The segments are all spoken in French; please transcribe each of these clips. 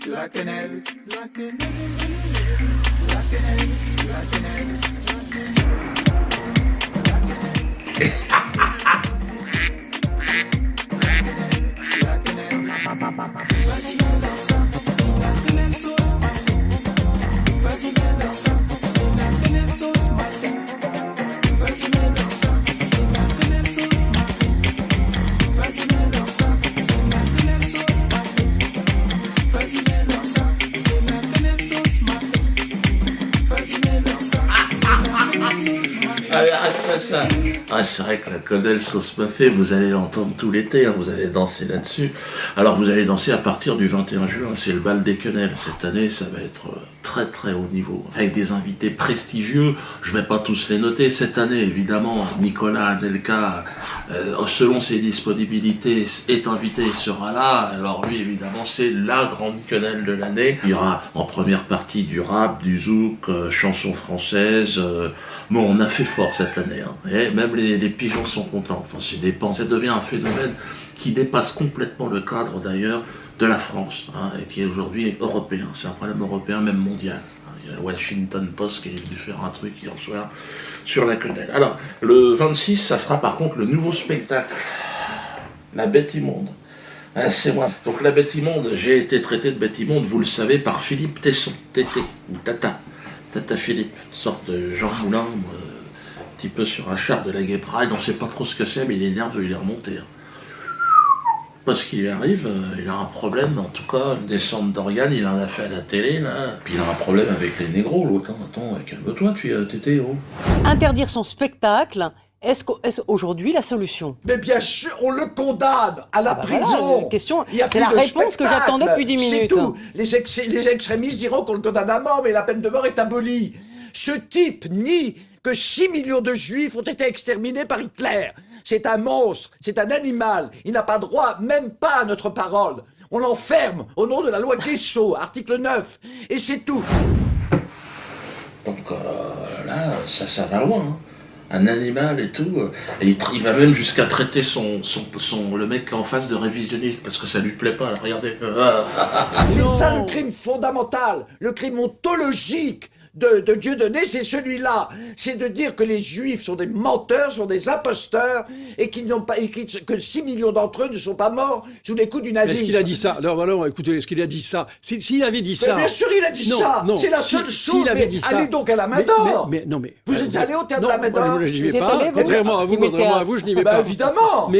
la quenelle, la quenelle, la quenelle, la quenelle, la quenelle, vas-y viens dans ça, c'est la quenelle sauce matin. Vas-y viens dans ça, c'est la quenelle sauce matin. Vas-y viens dans ça, c'est la quenelle sauce matin. Vas-y viens dans ça, c'est la quenelle sauce matin. Vas-y viens dans ça, c'est la quenelle sauce matin. Vas-y viens dans ça, c'est la quenelle sauce matin. Allez, arrête ça. Ah, c'est vrai que la quenelle sauce mafé, vous allez l'entendre tout l'été, hein, vous allez danser là-dessus. Alors vous allez danser à partir du 21 juin, c'est le bal des quenelles. Cette année, ça va être très très haut niveau, avec des invités prestigieux. Je vais pas tous les noter cette année, évidemment. Nicolas Anelka, selon ses disponibilités, est invité et sera là. Alors lui, évidemment, c'est la grande quenelle de l'année. Il y aura en première partie du rap, du zouk, chansons françaises. Bon, on a fait fort cette année, hein. Et même les pigeons sont contents. Enfin, ça devient un phénomène qui dépasse complètement le cadre d'ailleurs de la France, hein, et qui est aujourd'hui européen. C'est un problème européen, même mondial. Il y a le Washington Post qui est venu faire un truc hier soir sur la quenelle. Alors, le 26, ça sera par contre le nouveau spectacle, La Bête Immonde. Ah, c'est moi. Donc la Bête Immonde, j'ai été traité de Bête Immonde, vous le savez, par Philippe Tesson, Tété, ou Tata. Tata Philippe, une sorte de Jean Moulin, un petit peu sur un char de la Gay Pride, on ne sait pas trop ce que c'est, mais il est nerveux, il est remonté. Parce qu'il lui arrive, il a un problème, en tout cas, une descente d'organes, il en a fait à la télé, là. Puis il a un problème avec les négros, l'autre. Attends, calme-toi, Tété, oh. Interdire son spectacle, est-ce aujourd'hui la solution? Mais bien sûr, on le condamne à la prison. Voilà, question, c'est la réponse que j'attendais depuis 10 minutes. C'est tout. Les extrémistes diront qu'on le condamne à mort, mais la peine de mort est abolie. Ce type nie que 6 millions de juifs ont été exterminés par Hitler. C'est un monstre, c'est un animal. Il n'a pas droit, même pas à notre parole. On l'enferme au nom de la loi Guesso, article 9. Et c'est tout. Donc là, ça va loin, hein. Un animal et tout. Et il va même jusqu'à traiter le mec en face de révisionniste parce que ça lui plaît pas. Alors, regardez. C'est ça le crime fondamental, le crime ontologique de Dieudonné, c'est celui-là. C'est de dire que les juifs sont des menteurs, sont des imposteurs, et qu'ils n'ont pas, que 6 millions d'entre eux ne sont pas morts sous les coups du nazisme. Est-ce qu'il a dit ça? Alors, écoutez, est-ce qu'il a dit ça? S'il avait dit ça... Mais bien sûr, il a dit ça. C'est la seule chose. Avait dit ça, allez donc à la Main d'Or. Vous êtes allé au théâtre de la Main d'Or? Je n'y vais pas. Contrairement à vous, je n'y vais pas. Évidemment.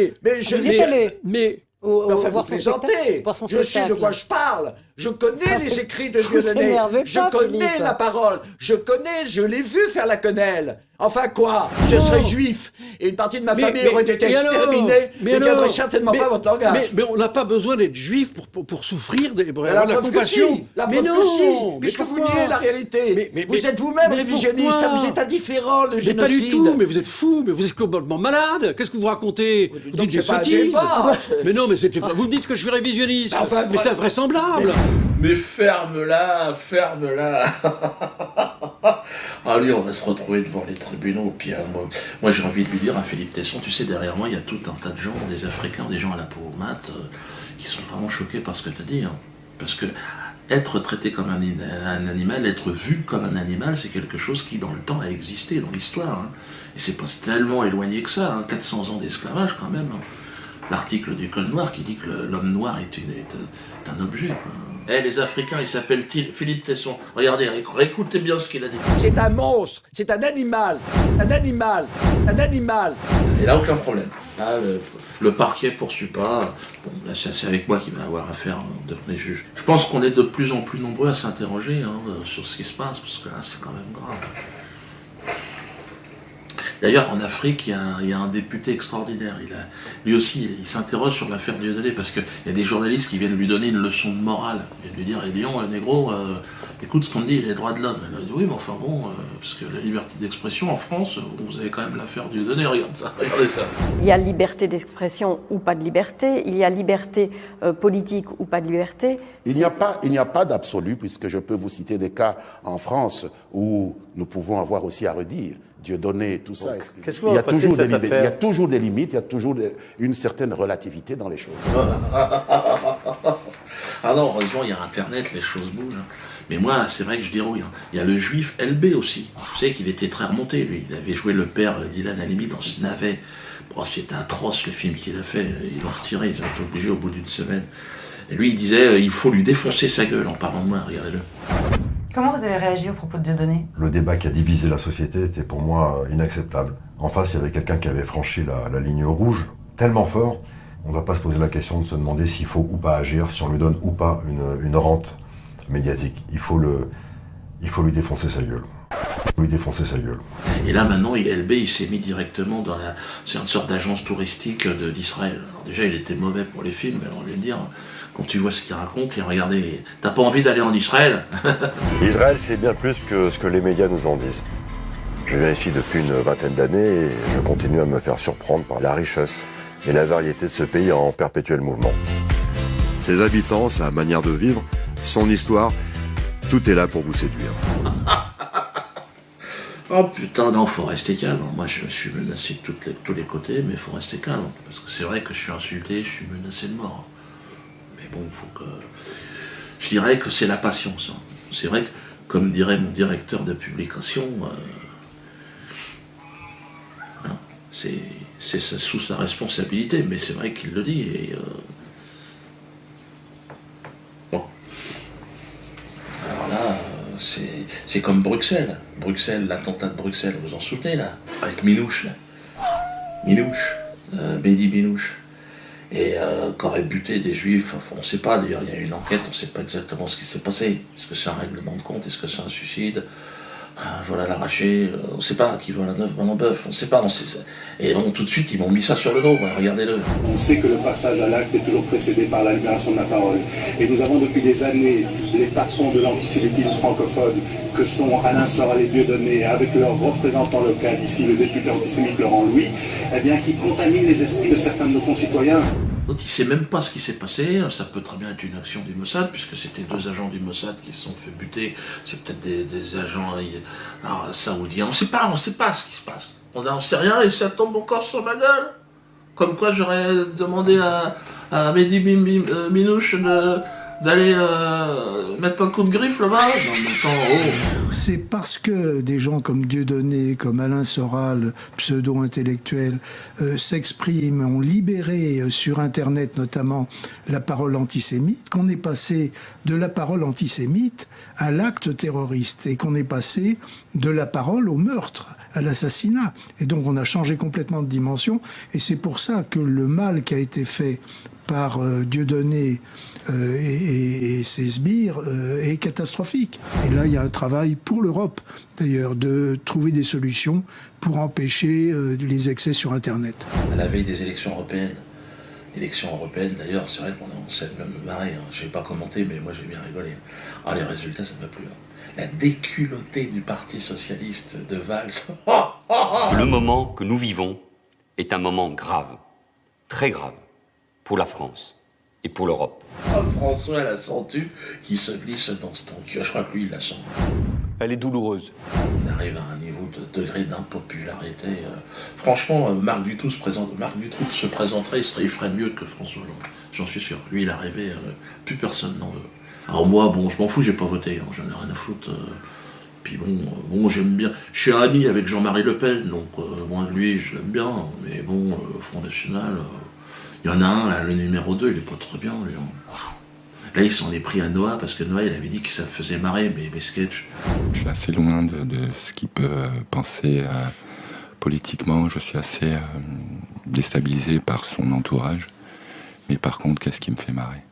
Enfin, vous plaisantez. Je sais de quoi je parle. Je connais les écrits de Dieudonné. Je connais la parole. Je l'ai vu faire la quenelle. Enfin quoi? Je serais juif et une partie de ma famille aurait été exterminée. Je ne tiendrai certainement pas votre langage. Mais on n'a pas besoin d'être juif pour souffrir de la compassion. La preuve que si, puisque vous niez la réalité. Vous êtes vous-même révisionniste, ça vous est indifférent le génocide. Pas du tout, mais vous êtes fou, mais vous êtes complètement malade. Qu'est-ce que vous racontez? Vous dites que je sottise. Mais non, mais vous me dites que je suis révisionniste. Mais c'est invraisemblable. Mais ferme-la. Ah lui, on va se retrouver devant les tribunaux. Puis moi j'ai envie de lui dire à Philippe Tesson, tu sais, derrière moi, il y a tout un tas de gens, des Africains, des gens à la peau mate, qui sont vraiment choqués par ce que tu as dit. Hein. Parce que être traité comme un animal, être vu comme un animal, c'est quelque chose qui, dans le temps, a existé dans l'histoire. Hein. Et c'est pas tellement éloigné que ça, hein. 400 ans d'esclavage quand même. Hein. L'article du Code noir qui dit que l'homme noir est un objet, quoi. Les Africains, ils s'appellent Philippe Tesson. Regardez, écoutez bien ce qu'il a dit. C'est un monstre, c'est un animal. Et là, aucun problème. Là, le parquet poursuit pas. Bon, là, c'est avec moi qu'il va avoir affaire devant les juges. Je pense qu'on est de plus en plus nombreux à s'interroger sur ce qui se passe, parce que là, c'est quand même grave. D'ailleurs, en Afrique, il y a un député extraordinaire. Lui aussi, il s'interroge sur l'affaire Dieudonné, parce qu'il y a des journalistes qui viennent lui donner une leçon de morale. Ils viennent lui dire, Léon, négro, écoute ce qu'on dit, les droits de l'homme. Elle a dit, oui, mais enfin bon, parce que la liberté d'expression en France, vous avez quand même l'affaire Dieudonné, regardez ça. Il y a liberté d'expression ou pas de liberté, il y a liberté politique ou pas de liberté. Il n'y a pas d'absolu, puisque je peux vous citer des cas en France où nous pouvons avoir aussi à redire. Dieudonné, tout ça. Il y a toujours des limites, il y a toujours une certaine relativité dans les choses. Ah non, heureusement, il y a Internet, les choses bougent. Mais moi, c'est vrai que je dérouille. Il y a le juif LB aussi. Vous savez qu'il était très remonté, lui. Il avait joué le père d'Ilan Halimi dans ce navet. Bon, c'était atroce, le film qu'il a fait. Ils l'ont retiré, ils ont été obligés au bout d'une semaine. Et lui, il disait, il faut lui défoncer sa gueule en parlant de moi, regardez-le. Comment vous avez réagi au propos de Dieudonné? Le débat qui a divisé la société était pour moi inacceptable. En face, il y avait quelqu'un qui avait franchi la ligne rouge tellement fort, on ne doit pas se poser la question de se demander s'il faut ou pas agir, si on lui donne ou pas une rente médiatique. Il faut lui défoncer sa gueule. Lui défoncer sa gueule. Et là maintenant, LB il s'est mis directement dans c'est une sorte d'agence touristique d'Israël. Alors déjà il était mauvais pour les films, mais on va lui dire, quand tu vois ce qu'il raconte, et regardez, t'as pas envie d'aller en Israël? Israël c'est bien plus que ce que les médias nous en disent. Je viens ici depuis une vingtaine d'années et je continue à me faire surprendre par la richesse et la variété de ce pays en perpétuel mouvement. Ses habitants, sa manière de vivre, son histoire, tout est là pour vous séduire. Oh putain, non, faut rester calme. Moi, je suis menacé de tous les côtés, mais faut rester calme. Parce que c'est vrai que je suis insulté, je suis menacé de mort. Mais bon, faut que... Je dirais que c'est la patience. C'est vrai que, comme dirait mon directeur de publication, c'est sous sa responsabilité, mais c'est vrai qu'il le dit. Et, bon. Alors là... C'est comme Bruxelles. Bruxelles, l'attentat de Bruxelles, vous vous en souvenez là? Avec Minouche, là. Minouche, Mehdi Minouche. Et qu'aurait buté des juifs, enfin, on ne sait pas, d'ailleurs il y a une enquête, on ne sait pas exactement ce qui s'est passé. Est-ce que c'est un règlement de compte? Est-ce que c'est un suicide? Vol à l'arraché, on ne sait pas, qui vole un œuf, bon en bœuf, on ne sait pas. Et bon, tout de suite, ils m'ont mis ça sur le dos, regardez-le. On sait que le passage à l'acte est toujours précédé par la libération de la parole. Et nous avons depuis des années les patrons de l'antisémitisme francophone, que sont Alain Soral et Dieudonné, avec leur représentant local ici, le député antisémite Laurent Louis, eh bien, qui contaminent les esprits de certains de nos concitoyens. Donc il ne sait même pas ce qui s'est passé, ça peut très bien être une action du Mossad, puisque c'était 2 agents du Mossad qui se sont fait buter, c'est peut-être des agents saoudiens, on ne sait pas ce qui se passe. On n'en sait rien et ça tombe encore sur ma gueule. Comme quoi j'aurais demandé à Mehdi Minouche d'aller mettre un coup de griffe là-bas. C'est parce que des gens comme Dieudonné, comme Alain Soral, pseudo-intellectuels, s'expriment, ont libéré sur Internet notamment la parole antisémite, qu'on est passé de la parole antisémite à l'acte terroriste et qu'on est passé de la parole au meurtre, à l'assassinat. Et donc on a changé complètement de dimension et c'est pour ça que le mal qui a été fait par Dieudonné et ses sbires est catastrophique. Et là, il y a un travail pour l'Europe, d'ailleurs, de trouver des solutions pour empêcher les excès sur Internet. À la veille des élections européennes, d'ailleurs, c'est vrai qu'on s'est même marré. Je n'ai pas commenté, mais moi j'ai bien rigolé. Ah, les résultats, ça ne va plus. La déculottée du Parti Socialiste de Valls. Le moment que nous vivons est un moment grave, très grave, pour la France et pour l'Europe. Oh, François, la sens-tu qui se glisse dans ce ton cul? Je crois que lui, il la sent. Elle est douloureuse. On arrive à un niveau de degré d'impopularité. Franchement, Marc Dutroux se présenterait, il ferait mieux que François Hollande. J'en suis sûr. Lui, il a rêvé, plus personne n'en veut. Alors moi, bon, je m'en fous, j'ai pas voté, j'en ai rien à foutre. Puis bon, j'aime bien. Je suis ami avec Jean-Marie Le Pen, donc moi, lui, je l'aime bien. Mais bon, le Front National... Il y en a un, là, le numéro 2, il est pas trop bien, lui. Là, il s'en est pris à Noah, parce que Noah, il avait dit que ça faisait marrer mes sketchs. Je suis assez loin de ce qu'il peut penser politiquement. Je suis assez déstabilisé par son entourage. Mais par contre, qu'est-ce qui me fait marrer?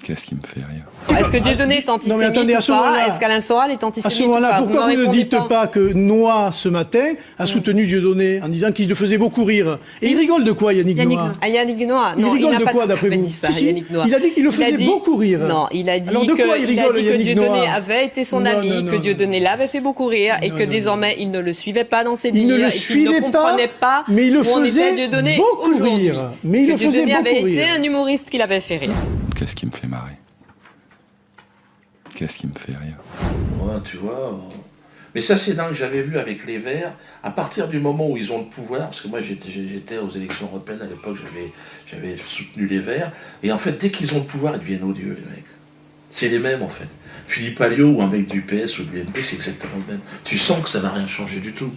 Qu'est-ce qui me fait rire? Est-ce que Dieudonné est antisémite ou pas? Est-ce qu'Alain Soral est antisémite ou pas? À ce moment-là, pourquoi vous ne dites pas que Noah, ce matin, a soutenu Dieudonné en disant qu'il le faisait beaucoup rire? Et il rigole de quoi, Yannick Noah? Yannick Noah, non, il n'a pas tout à fait dit ça, Yannick Noah. Il a dit qu'il le faisait beaucoup rire. Non, il a dit que Dieudonné avait été son ami, que Dieudonné l'avait fait beaucoup rire et que désormais, il ne le suivait pas dans ses délires et qu'il ne comprenait pas où en était Dieudonné aujourd'hui. Que Dieudonné avait été un humoriste qui l'avait fait rire. Qu'est-ce qui me fait marrer? Qu'est-ce qui me fait rire? Ouais, tu vois, Mais ça, c'est dingue, j'avais vu avec les Verts, à partir du moment où ils ont le pouvoir, parce que moi j'étais aux élections européennes à l'époque, j'avais soutenu les Verts, et en fait, dès qu'ils ont le pouvoir, ils deviennent odieux, les mecs. C'est les mêmes, en fait. Philippe Alliot ou un mec du PS ou de l'UMP, c'est exactement le même. Tu sens que ça n'a rien changé du tout.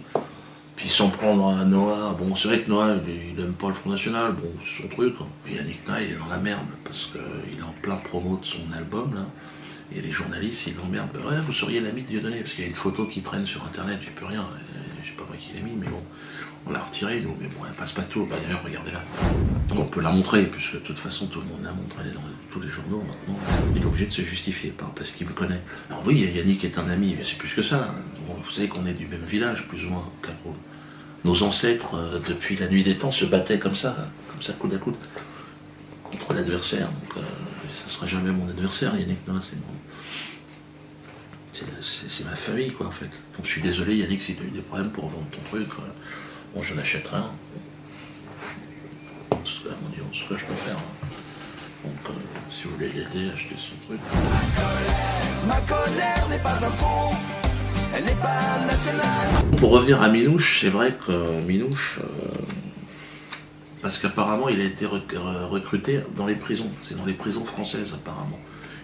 Puis sans prendre à Noah, bon, c'est vrai que Noah, il n'aime pas le Front National, bon, c'est son truc. Hein. Et Yannick Naï, il est dans la merde, parce qu'il est en plein promo de son album, là. Et les journalistes, ils l'emmerdent. Ouais, vous seriez l'ami de Dieudonné, parce qu'il y a une photo qui traîne sur Internet, j'ai plus rien. Je sais pas moi qui l'ai mis, mais bon, on l'a retirée, nous, mais bon, elle passe pas tout. Bah, d'ailleurs, regardez-la. On peut la montrer, puisque de toute façon, tout le monde la montre, elle est dans tous les journaux maintenant. Il est obligé de se justifier, parce qu'il me connaît. Alors oui, Yannick est un ami, mais c'est plus que ça. Bon, vous savez qu'on est du même village, plus ou moins, Cabrol. Nos ancêtres, depuis la nuit des temps, se battaient comme ça, coude à coude, contre l'adversaire. Donc, ça sera jamais mon adversaire, Yannick, non, c'est bon. C'est ma famille, quoi, en fait. Donc, je suis désolé, Yannick, si tu as eu des problèmes pour vendre ton truc, bon, je n'achète rien. Ce que je peux faire. Donc, si vous voulez l'aider, achetez son truc. Ma colère n'est pas un fond, elle n'est pas nationale. Pour revenir à Minouche, c'est vrai que Minouche, parce qu'apparemment, il a été recruté dans les prisons. C'est dans les prisons françaises, apparemment,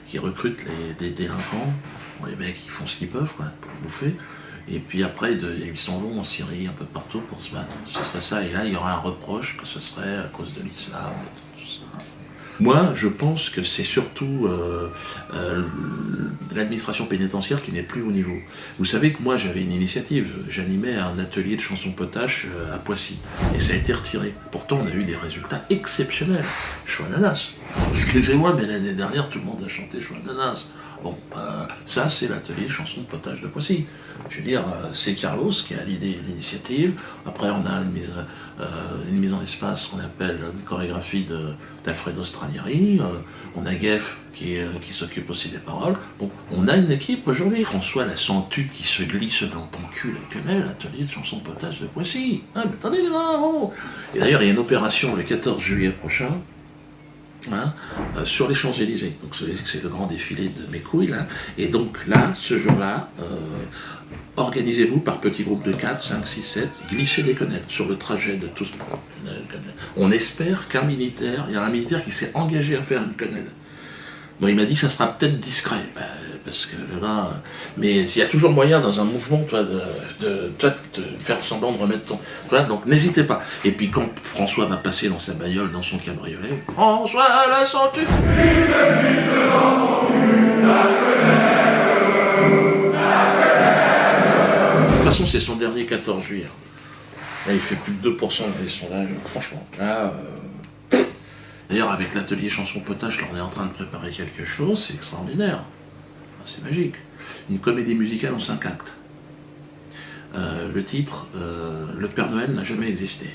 qui recrutent des délinquants. Bon, les mecs, ils font ce qu'ils peuvent, quoi, pour bouffer. Et puis après, ils s'en vont en Syrie, un peu partout, pour se battre. Ce serait ça. Et là, il y aura un reproche que ce serait à cause de l'islam, tout ça. Moi, je pense que c'est surtout l'administration pénitentiaire qui n'est plus au niveau. Vous savez que moi, j'avais une initiative. J'animais un atelier de chansons potaches à Poissy. Et ça a été retiré. Pourtant, on a eu des résultats exceptionnels. Chouananas. Excusez-moi, mais l'année dernière, tout le monde a chanté Chouananas. Bon, ça, c'est l'atelier chansons de potage de Poissy. Je veux dire, c'est Carlos qui a l'idée et l'initiative. Après, on a une mise en espace qu'on appelle une chorégraphie d'Alfredo Stranieri. On a Geff qui s'occupe aussi des paroles. Bon, on a une équipe aujourd'hui. François la Sentue qui se glisse dans ton cul, la quenelle, atelier de chansons de potage de Poissy. Ah, mais attendez, les gars, oh. Et d'ailleurs, il y a une opération le 14 juillet prochain. Hein, sur les Champs-Élysées. Donc c'est le grand défilé de mes couilles là. Et donc là, ce jour-là, organisez-vous par petits groupes de 4, 5, 6, 7, glissez les quenelles sur le trajet de tous. On espère qu'un militaire, il y a un militaire qui s'est engagé à faire une quenelle. Bon, il m'a dit que ça sera peut-être discret, parce que le gars... Mais il y a toujours moyen dans un mouvement, toi, de faire semblant de remettre ton... Toi, donc n'hésitez pas. Et puis quand François va passer dans sa bagnole, dans son cabriolet, François la Sentue. De toute façon, c'est son dernier 14 juillet. Là, il fait plus de 2% dans les sondages, franchement. Là... D'ailleurs, avec l'atelier chanson potage, là, on est en train de préparer quelque chose, c'est extraordinaire. C'est magique. Une comédie musicale en 5 actes. Le titre, Le Père Noël n'a jamais existé.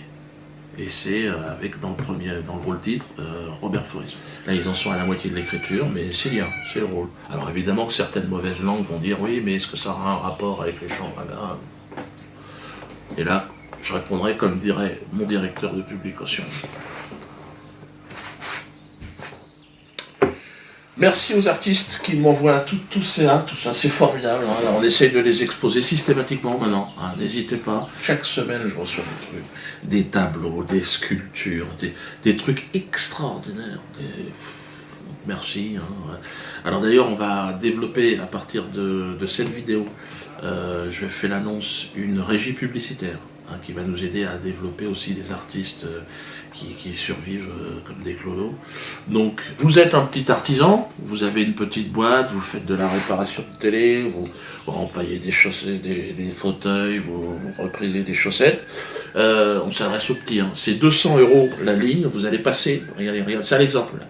Et c'est avec, dans le rôle titre, Robert Faurisson. Là, ils en sont à la moitié de l'écriture, mais c'est bien, c'est le rôle. Alors évidemment que certaines mauvaises langues vont dire, oui, mais est-ce que ça aura un rapport avec les chambres à gaz? Et là, je répondrai comme dirait mon directeur de publication. Merci aux artistes qui m'envoient tout ça, c'est formidable. Hein. On essaye de les exposer systématiquement maintenant. Hein. N'hésitez pas. Chaque semaine, je reçois des trucs, des tableaux, des sculptures, des trucs extraordinaires. Merci. Hein. Alors d'ailleurs, on va développer à partir de cette vidéo, je vais faire l'annonce, une régie publicitaire. Hein, qui va nous aider à développer aussi des artistes qui survivent comme des clodos. Donc, vous êtes un petit artisan, vous avez une petite boîte, vous faites de la réparation de télé, vous rempaillez des chaussettes, des fauteuils, vous reprisez des chaussettes. On s'adresse aux petits. Hein. C'est 200 € la ligne, vous allez passer, regardez, c'est l'exemple là.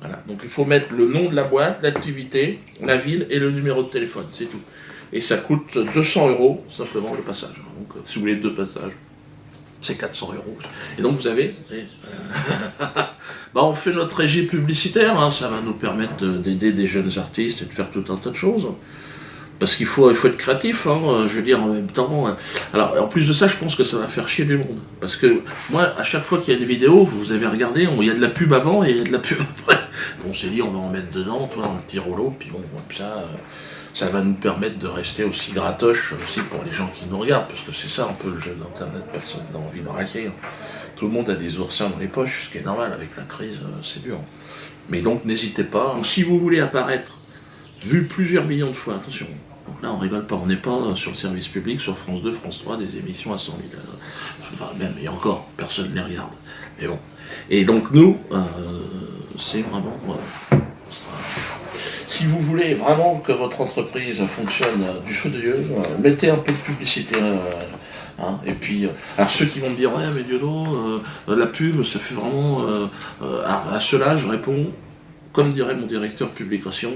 Voilà. Donc, il faut mettre le nom de la boîte, l'activité, la ville et le numéro de téléphone, c'est tout. Et ça coûte 200 € simplement le passage. Donc, si vous voulez 2 passages, c'est 400 €. Et donc vous avez... on fait notre régie publicitaire, hein, ça va nous permettre d'aider des jeunes artistes et de faire tout un tas de choses. Parce qu'il faut être créatif, hein, je veux dire, en même temps... Alors, en plus de ça, je pense que ça va faire chier du monde. Parce que moi, à chaque fois qu'il y a une vidéo, vous avez regardé, il y a de la pub avant et il y a de la pub après. On s'est dit, on va en mettre dedans, toi, un petit rouleau, puis bon, comme ça... Ça va nous permettre de rester aussi gratoche aussi pour les gens qui nous regardent, parce que c'est ça un peu le jeu d'Internet, personne n'a envie de raquer. Tout le monde a des oursins dans les poches, ce qui est normal, avec la crise, c'est dur. Mais donc n'hésitez pas, donc, si vous voulez apparaître, vu plusieurs millions de fois, attention, donc là on rigole pas, on n'est pas sur le service public, sur France 2, France 3, des émissions à 100 000, enfin même, et encore, personne ne les regarde, mais bon. Et donc nous, c'est vraiment... Si vous voulez vraiment que votre entreprise fonctionne du feu de Dieu, mettez un peu de publicité. Et puis, alors ceux qui vont me dire, ouais mais Diodo, la pub, ça fait vraiment... à cela, je réponds, comme dirait mon directeur publication,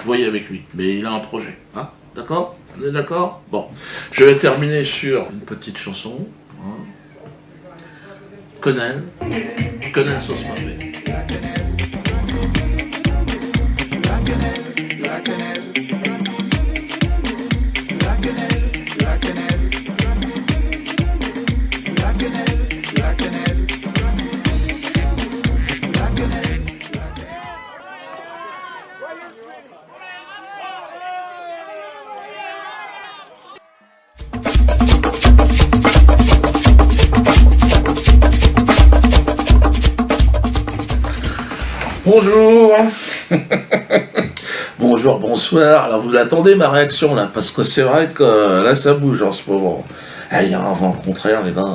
voyez avec lui, mais il a un projet. Hein, d'accord? On est d'accord? Bon, je vais terminer sur une petite chanson. Quenelle sauce mafé. La quenelle. Bonjour. Bonjour, bonsoir. Alors vous l'attendez ma réaction là, parce que c'est vrai que là ça bouge en ce moment. Il y a un vent contraire les gars,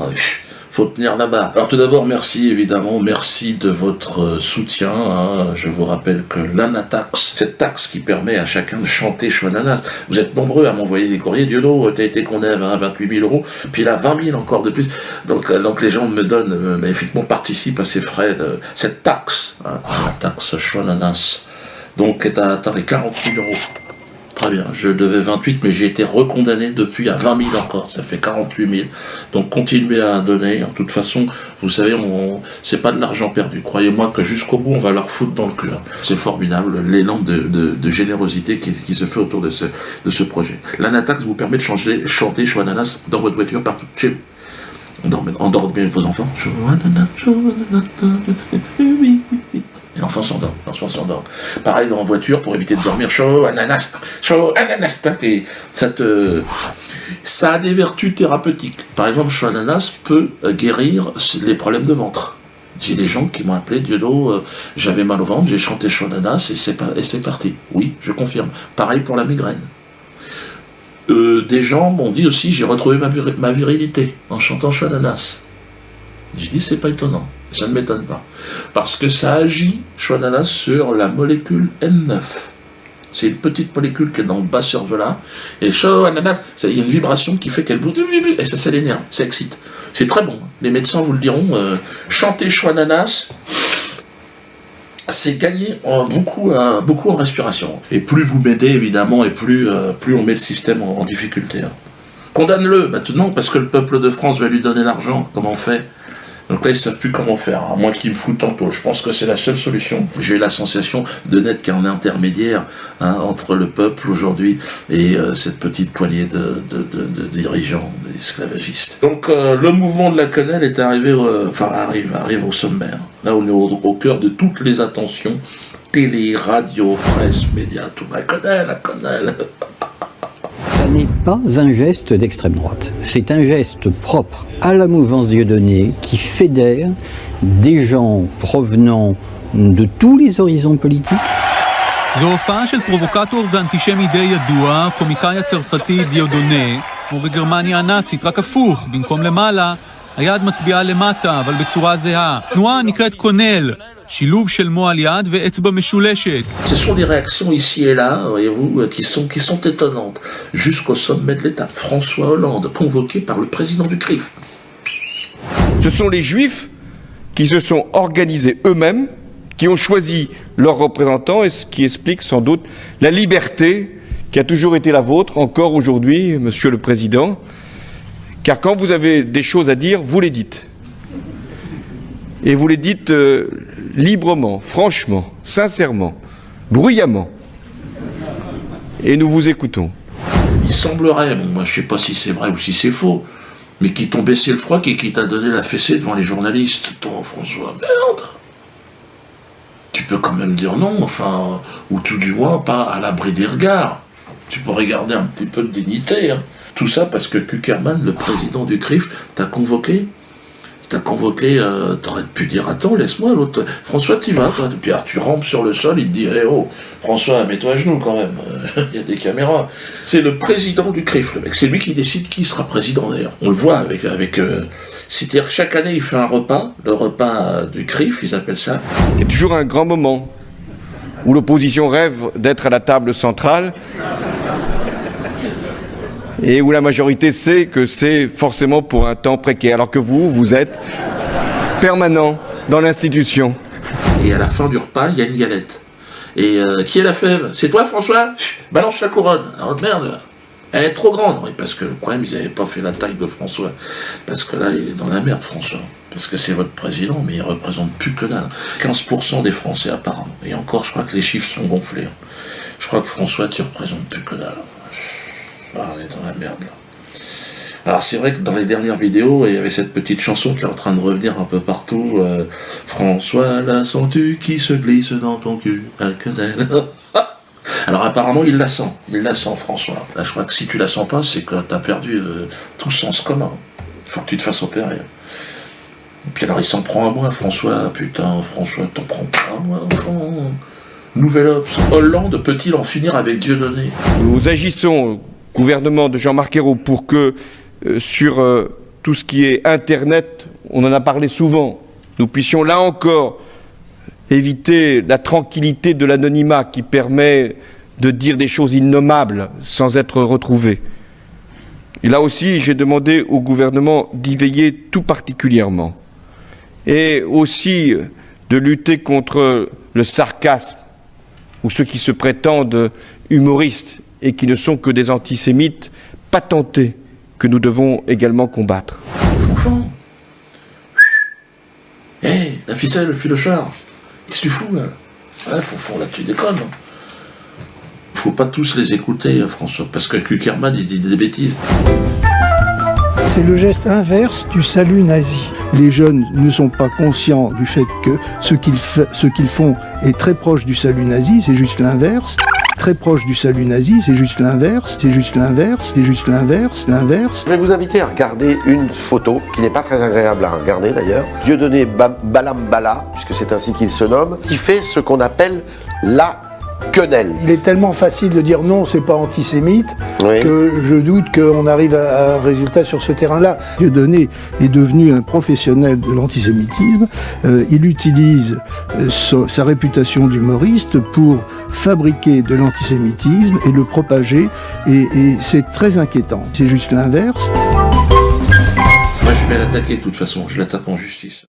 faut tenir la barre. Alors tout d'abord merci évidemment, merci de votre soutien. Je vous rappelle que l'ANATAX, cette taxe qui permet à chacun de chanter Chouananas, vous êtes nombreux à m'envoyer des courriers, Diodo, t'as été condamné à 28 000 €, puis là 20 000 encore de plus. Donc les gens me donnent, mais effectivement participent à ces frais de cette taxe, la taxe Chouananas. Donc est à atteindre les 40 000 €. Très bien, je devais 28, mais j'ai été recondamné depuis à 20 000 encore, ça fait 48 000. Donc continuez à donner, de toute façon, vous savez, c'est pas de l'argent perdu. Croyez-moi que jusqu'au bout, on va leur foutre dans le cul. C'est formidable, l'élan de générosité qui se fait autour de ce projet. L'ANATAX vous permet de chanter Chouananas dans votre voiture, partout, chez vous. Endormez vos enfants. Et l'enfant s'endort. Pareil en voiture, pour éviter de dormir, chaud, ananas, et ça a des vertus thérapeutiques. Par exemple, chaud ananas peut guérir les problèmes de ventre. J'ai des gens qui m'ont appelé, Diodo, j'avais mal au ventre, j'ai chanté chaud ananas et c'est parti. Oui, je confirme. Pareil pour la migraine. Des gens m'ont dit aussi, j'ai retrouvé ma virilité en chantant chaud ananas. J'ai dit, c'est pas étonnant. Ça ne m'étonne pas. Parce que ça agit, Chouananas, sur la molécule N9. C'est une petite molécule qui est dans le bas cervelas. Et Chouananas, il y a une vibration qui fait qu'elle bouge. Et ça l'énerve, ça excite. C'est très bon. Les médecins vous le diront. Chanter Chouananas, c'est gagner beaucoup en respiration. Et plus vous m'aidez, évidemment, et plus on met le système en difficulté. Condamne-le maintenant, parce que le peuple de France va lui donner l'argent. Comment on fait ? Donc là, ils ne savent plus comment faire, à moins qu'ils me foutent en taule. Je pense que c'est la seule solution. J'ai la sensation de n'être qu'un intermédiaire entre le peuple aujourd'hui et cette petite poignée de dirigeants, esclavagistes. Donc le mouvement de la quenelle est arrivé, arrive au sommaire. Là, on est au cœur de toutes les attentions. Télé, radio, presse, médias, tout. La quenelle. Ça n'est pas un geste d'extrême droite, c'est un geste propre à la mouvance Dieudonné qui fédère des gens provenant de tous les horizons politiques. זו הופעה של פרובוקטור ואנטישמי די ידוע, קומיקאי הצרפתי דיודונה, כמו בגרמניה הנאצית, רק הפוך, במקום למעלה, היד מצביעה למטה, אבל בצורה זהה. תנועה נקראת קונל, שילוב של מועל יד ואצבע משולשת. Ce sont des réactions ici et là, voyez-vous, qui sont étonnantes. Jusqu'au sommet de l'État, François Hollande, convoqué par le président du CRIF. Ce sont les Juifs qui se sont organisés eux-mêmes, qui ont choisi leurs représentants, et ce qui explique sans doute la liberté qui a toujours été la vôtre, encore aujourd'hui, Monsieur le Président, car quand vous avez des choses à dire, vous les dites. Et vous les dites librement, franchement, sincèrement, bruyamment. Et nous vous écoutons. Il semblerait, bon, moi je ne sais pas si c'est vrai ou si c'est faux, mais qui t'ont baissé le froc et qui t'a donné la fessée devant les journalistes. Toi, François, merde! peux quand même dire non, enfin, ou tout du moins pas à l'abri des regards. Tu peux regarder un petit peu de dignité. Hein. Tout ça parce que Cukierman, le président du CRIF, t'a convoqué. T'aurais pu dire attends, laisse-moi, l'autre. François, t'y vas, toi. Puis tu rampes sur le sol, il te dit eh oh, François, mets-toi à genoux quand même. Il y a des caméras. C'est le président du CRIF, le mec. C'est lui qui décide qui sera président d'ailleurs. On le voit avec c'est-à-dire chaque année il fait un repas, le repas du CRIF, ils appellent ça. Il y a toujours un grand moment où l'opposition rêve d'être à la table centrale. Et où la majorité sait que c'est forcément pour un temps précaire, alors que vous êtes permanent dans l'institution. Et à la fin du repas, il y a une galette. Et qui est la fève? C'est toi, François? Balance la couronne. Alors merde, elle est trop grande. Oui, parce que le problème, ils n'avaient pas fait la taille de François. Parce que là, il est dans la merde, François. Parce que c'est votre président, mais il représente plus que dalle. 15% des Français, apparemment. Et encore, je crois que les chiffres sont gonflés. Je crois que François, tu représentes plus que dalle. Ah, on est dans la merde là. Alors c'est vrai que dans les dernières vidéos, il y avait cette petite chanson qui est en train de revenir un peu partout. François, la sens-tu qui se glisse dans ton cul? Ah, que dalle. Alors apparemment il la sent François. Là je crois que si tu la sens pas, c'est que t'as perdu tout sens commun. Il faut que tu te fasses opérer. Et puis alors il s'en prend à moi, François, putain, François, t'en prends pas à moi, enfant. Nouvel Obs. Hollande peut-il en finir avec Dieudonné? Nous agissons, gouvernement de Jean-Marc Ayrault, pour que sur tout ce qui est Internet, on en a parlé souvent, nous puissions là encore éviter la tranquillité de l'anonymat qui permet de dire des choses innommables sans être retrouvé. Et là aussi, j'ai demandé au gouvernement d'y veiller tout particulièrement. Et aussi de lutter contre le sarcasme ou ceux qui se prétendent humoristes et qui ne sont que des antisémites patentés que nous devons également combattre. Fonfon. Hé, la ficelle, le filochard. Qu'est-ce que tu fous, là? Ouais, Fonfon, là, tu déconnes. Faut pas tous les écouter, François, parce que Cukierman, il dit des bêtises. C'est le geste inverse du salut nazi. Les jeunes ne sont pas conscients du fait que ce qu'ils font est très proche du salut nazi, c'est juste l'inverse. Très proche du salut nazi, c'est juste l'inverse, c'est juste l'inverse, c'est juste l'inverse, l'inverse. Je vais vous inviter à regarder une photo qui n'est pas très agréable à regarder d'ailleurs. Dieudonné Balambala, puisque c'est ainsi qu'il se nomme, qui fait ce qu'on appelle la quenelle. Il est tellement facile de dire non, c'est pas antisémite, que je doute qu'on arrive à un résultat sur ce terrain-là. Dieudonné est devenu un professionnel de l'antisémitisme. Il utilise sa réputation d'humoriste pour fabriquer de l'antisémitisme et le propager, et c'est très inquiétant. C'est juste l'inverse. Moi, je vais l'attaquer de toute façon, je l'attaque en justice.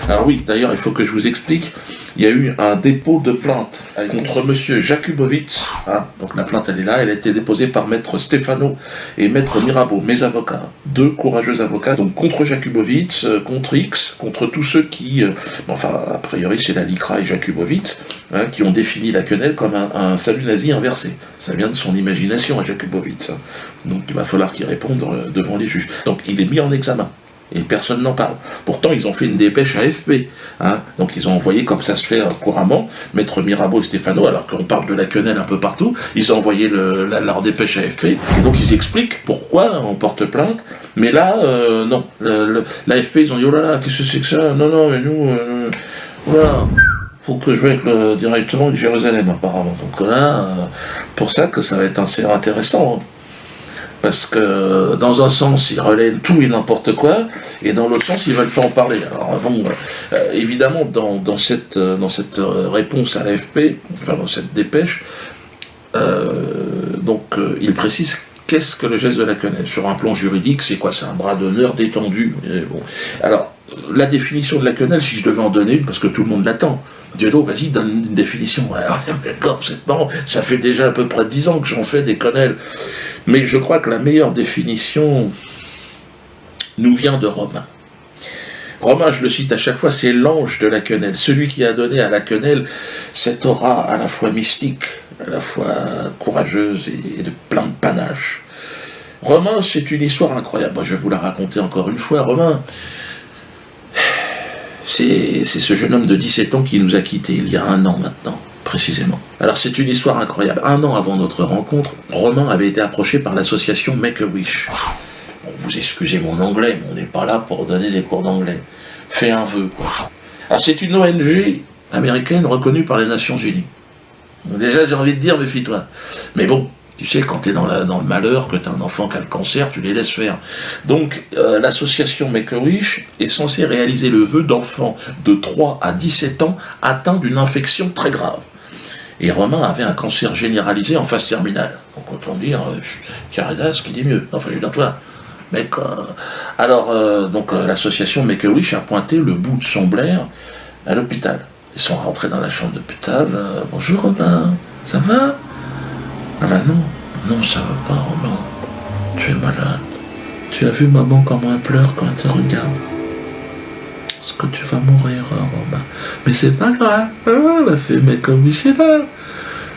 Alors oui, d'ailleurs, il faut que je vous explique, il y a eu un dépôt de plainte contre monsieur Jakubowicz, hein, donc la plainte elle est là, elle a été déposée par maître Stefano et maître Mirabeau, mes avocats, deux courageux avocats, donc contre Jakubowicz, contre X, contre tous ceux qui, enfin a priori c'est la LICRA et Jakubowicz, hein, qui ont défini la quenelle comme un salut nazi inversé. Ça vient de son imagination à Jakubowicz, hein. Donc il va falloir qu'il réponde devant les juges. Donc il est mis en examen. Et personne n'en parle. Pourtant, ils ont fait une dépêche à AFP. Hein. Donc, ils ont envoyé, comme ça se fait couramment, maître Mirabeau et Stefano, alors qu'on parle de la quenelle un peu partout, ils ont envoyé leur dépêche à AFP. Et donc, ils expliquent pourquoi on porte plainte. Mais là, non. L'AFP, ils ont dit, oh là là, qu'est-ce que c'est que ça? Non, non, mais nous, voilà. Faut que je joue avec directement avec Jérusalem, apparemment. Donc là, pour ça que ça va être assez intéressant. Hein. Parce que dans un sens, ils relaient tout et n'importe quoi, et dans l'autre sens, ils veulent pas en parler. Alors bon, évidemment, dans cette réponse à l'AFP, enfin dans cette dépêche, il précise qu'est-ce que le geste de la quenelle. Sur un plan juridique, c'est quoi? C'est un bras d'honneur détendu. Bon. Alors, la définition de la quenelle, si je devais en donner une, parce que tout le monde l'attend, Dieudo, vas-y, donne une définition. Alors, d'accord, c'est marrant, ça fait déjà à peu près 10 ans que j'en fais des quenelles. Mais je crois que la meilleure définition nous vient de Romain. Romain, je le cite à chaque fois, c'est l'ange de la quenelle, celui qui a donné à la quenelle cette aura à la fois mystique, à la fois courageuse et de plein de panache. Romain, c'est une histoire incroyable. Moi, je vais vous la raconter encore une fois. Romain, c'est ce jeune homme de 17 ans qui nous a quittés il y a 1 an maintenant, précisément. Alors, c'est une histoire incroyable. 1 an avant notre rencontre, Romain avait été approché par l'association Make-A-Wish. Bon, vous excusez mon anglais, mais on n'est pas là pour donner des cours d'anglais. Fais un vœu, quoi. Alors, c'est une ONG américaine reconnue par les Nations Unies. Donc, déjà, j'ai envie de dire, méfie-toi. Mais bon, tu sais, quand tu es dans le malheur, que tu as un enfant qui a le cancer, tu les laisses faire. Donc, l'association Make-A-Wish est censée réaliser le vœu d'enfants de 3 à 17 ans atteints d'une infection très grave. Et Romain avait un cancer généralisé en phase terminale. Donc, autant dire, Caridas qui dit mieux. Enfin, je veux dire, toi, mec. Donc, l'association Make-A-Wish a pointé le bout de son blaire à l'hôpital. Ils sont rentrés dans la chambre d'hôpital. Bonjour Romain, ça va? Ah ben non, ça va pas Romain. Tu es malade. Tu as vu maman comment elle pleure quand elle te regarde? Est-ce que tu vas mourir, Romain? Mais c'est pas grave. La fée, mais comme c'est pas.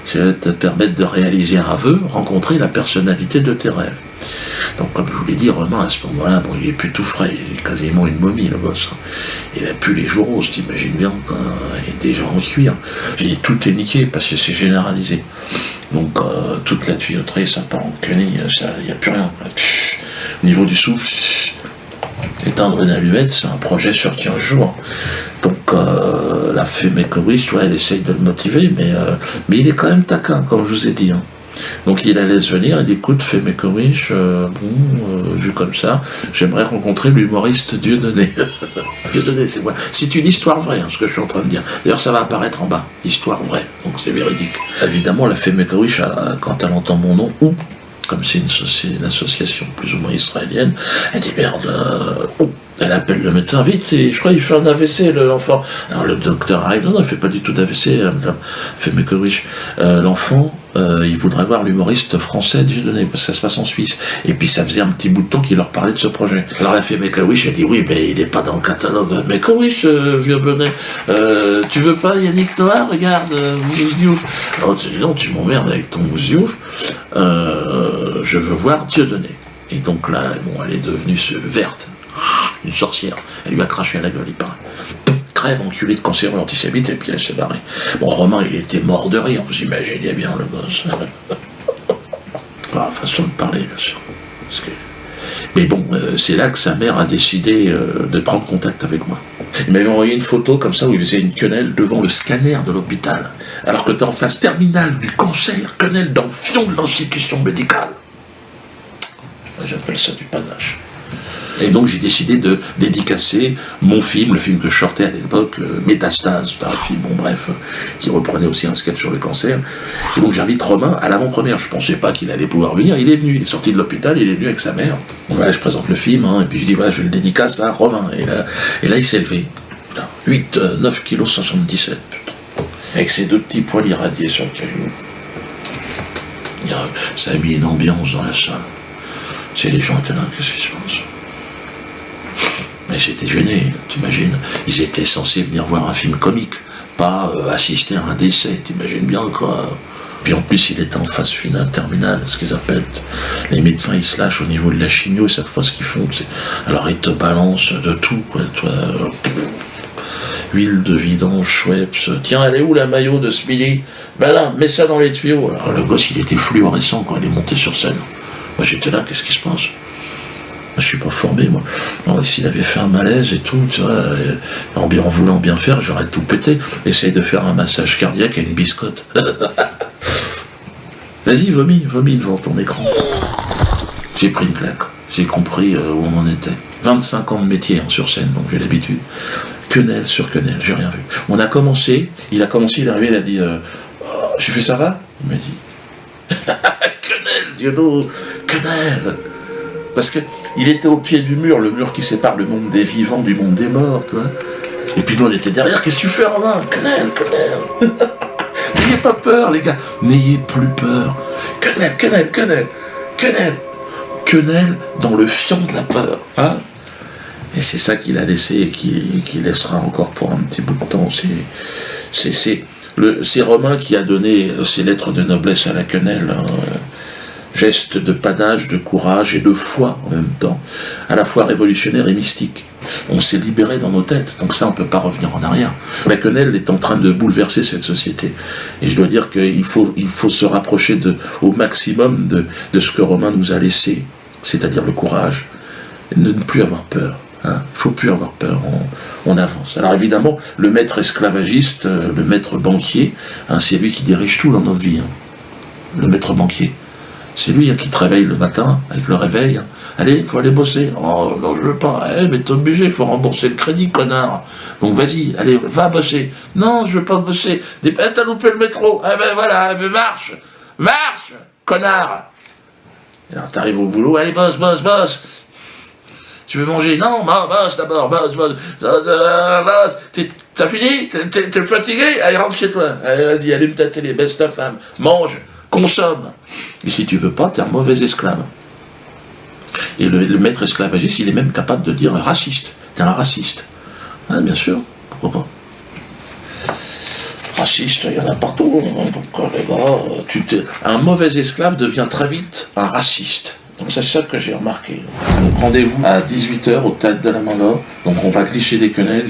Je vais te permettre de réaliser un vœu, rencontrer la personnalité de tes rêves. Donc, comme je vous l'ai dit, Romain, à ce moment-là, bon, il est plus tout frais, il est quasiment une momie, le gosse. Il a plus les jours roses, t'imagines bien, il est déjà en cuir. Et tout est niqué, parce que c'est généralisé. Donc, toute la tuyauterie, ça part en quenille, il n'y a plus rien. Au niveau du souffle, éteindre une allumette, c'est un projet sur 15 jours. Donc, la fée Make-A-Wish, tu vois, elle essaye de le motiver, mais il est quand même taquin, comme je vous ai dit. Hein. Donc il la laisse venir, il dit écoute, fais Make-A-Wish, vu comme ça, j'aimerais rencontrer l'humoriste Dieudonné. Dieudonné, c'est quoi? C'est une histoire vraie, hein, ce que je suis en train de dire. D'ailleurs, ça va apparaître en bas, histoire vraie, donc c'est véridique. Évidemment, la fée Make-A-Wish, quand elle entend mon nom, ou, comme c'est une association plus ou moins israélienne, elle dit merde, elle appelle le médecin, vite, et je crois qu'il fait un AVC, l'enfant. Alors le docteur arrive, non, il fait pas du tout d'AVC, elle fait Make-A-Wish. L'enfant, il voudrait voir l'humoriste français Dieudonné, parce que ça se passe en Suisse. Et puis ça faisait un petit bout de temps qu'il leur parlait de ce projet. Alors elle fait Make-A-Wish, elle dit oui, mais il n'est pas dans le catalogue. Make-A-Wish, Dieudonné, tu veux pas Yannick Noah, regarde, Mousdiouf. Alors tu dis non, tu m'emmerdes avec ton Mousdiouf, je veux voir Dieudonné. Et donc là, bon, elle est devenue verte. Une sorcière, elle lui a craché à la gueule, il paraît. Crève, enculé de cancéreux antisémite, et puis elle s'est barrée. Bon, Romain, il était mort de rire, vous imaginez bien le gosse. Façon de parler, bien sûr. Mais bon, c'est là que sa mère a décidé de prendre contact avec moi. Il m'avait envoyé une photo comme ça où il faisait une quenelle devant le scanner de l'hôpital. Alors que t'es en phase terminale du cancer, quenelle dans le fion de l'institution médicale. J'appelle ça du panache. Et donc j'ai décidé de dédicacer mon film, le film que je sortais à l'époque, Métastase, un film, bon bref, qui reprenait aussi un sketch sur le cancer. Et donc j'invite Romain à l'avant-première. Je pensais pas qu'il allait pouvoir venir, il est venu, il est sorti de l'hôpital, il est venu avec sa mère. Donc voilà, je présente le film, hein, et puis je dis voilà, je le dédicace à Romain. Et là il s'est levé. 9 kg 77, putain. Avec ses 2 petits poils irradiés sur le caillou. Ça a mis une ambiance dans la salle. C'est les gens étaient là, qu'est-ce qui se passe? Mais j'étais gêné, t'imagines. Ils étaient censés venir voir un film comique, pas assister à un décès, t'imagines bien quoi. Puis en plus, il était en phase finale, terminale, ce qu'ils appellent. Les médecins, ils se lâchent au niveau de la chimio, ils savent pas ce qu'ils font. Alors ils te balancent de tout, quoi. Toi, huile de vidange, Schweppes. Tiens, elle est où la maillot de Smiley? Ben là, mets ça dans les tuyaux. Alors le gosse, il était fluorescent quand il est monté sur scène. Moi j'étais là, qu'est-ce qui se passe? Je suis pas formé, moi. S'il avait fait un malaise et tout, tu vois, en voulant bien faire, j'aurais tout pété. Essaye de faire un massage cardiaque à une biscotte. Vas-y, vomis devant ton écran. J'ai pris une claque. J'ai compris où on en était. 25 ans de métier sur scène, donc j'ai l'habitude. Quenelle sur quenelle, j'ai rien vu. Il a commencé, il est arrivé, il a dit j'ai fait ça va? Il m'a dit quenelle, Diodo, quenelle. Parce que il était au pied du mur, le mur qui sépare le monde des vivants du monde des morts, tu vois. Et puis nous on était derrière, qu'est-ce que tu fais Romain? Quenelle. N'ayez pas peur les gars, n'ayez plus peur. Quenelle dans le fion de la peur, hein. Et c'est ça qu'il a laissé et qu'il laissera encore pour un petit bout de temps. C'est Romain qui a donné ses lettres de noblesse à la quenelle, hein. Geste de panache, de courage et de foi en même temps, à la fois révolutionnaire et mystique. On s'est libéré dans nos têtes, donc ça on ne peut pas revenir en arrière. La quenelle est en train de bouleverser cette société. Et je dois dire qu'il faut se rapprocher au maximum de ce que Romain nous a laissé, c'est-à-dire le courage, et de ne plus avoir peur. Il ne faut plus avoir peur, on avance. Alors évidemment, le maître esclavagiste, le maître banquier, c'est lui qui dirige tout dans notre vie. Le maître banquier. C'est lui qui te réveille le matin, avec le réveil. Allez, il faut aller bosser. Oh, non, je veux pas. Mais t'es obligé, il faut rembourser le crédit, connard. Donc vas-y, allez, va bosser. Non, je veux pas bosser. T'as loupé le métro. Eh ben voilà, marche. Marche, connard. Et alors t'arrives au boulot, allez, bosse. Tu veux manger? Non, bosse d'abord, bosse. T'as fini? T'es fatigué? Allez, rentre chez toi. Allez, vas-y, allume ta télé, baisse ta femme, mange, consomme. Et si tu veux pas, t'es un mauvais esclave. Et le maître esclavagiste, il est même capable de dire raciste. T'es un raciste. Bien sûr, pourquoi pas. Raciste, il y en a partout. Donc les gars, un mauvais esclave devient très vite un raciste. Donc c'est ça que j'ai remarqué. Donc rendez-vous à 18h au Théâtre de la Mandor. Donc on va glisser des quenelles.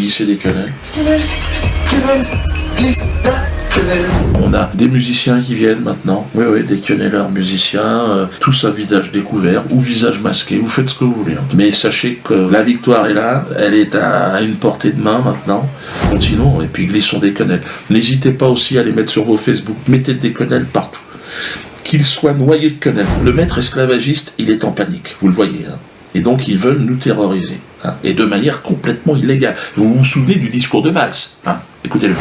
On a des musiciens qui viennent maintenant. Oui, des quenelleurs musiciens, tous à visage découvert ou visage masqué, vous faites ce que vous voulez. Mais sachez que la victoire est là, elle est à une portée de main maintenant. Continuons et puis glissons des quenelles. N'hésitez pas aussi à les mettre sur vos Facebook, mettez des quenelles partout. Qu'ils soient noyés de quenelles. Le maître esclavagiste, il est en panique, vous le voyez. Et donc ils veulent nous terroriser. Et de manière complètement illégale. Vous vous souvenez du discours de Valls, écoutez-le.